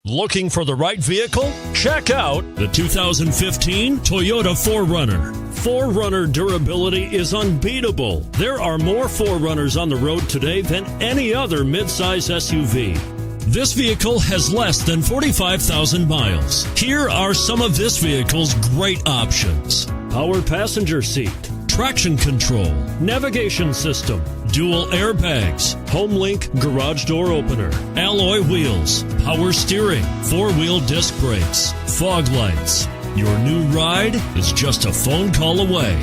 Looking for the right vehicle? Check out the 2015 Toyota 4Runner. 4Runner durability is unbeatable. There are more 4Runners on the road today than any other midsize SUV. This vehicle has less than 45,000 miles. Here are some of this vehicle's great options: power passenger seat, traction control, navigation system, dual airbags, HomeLink garage door opener, alloy wheels, power steering, 4-wheel disc brakes, fog lights. Your new ride is just a phone call away.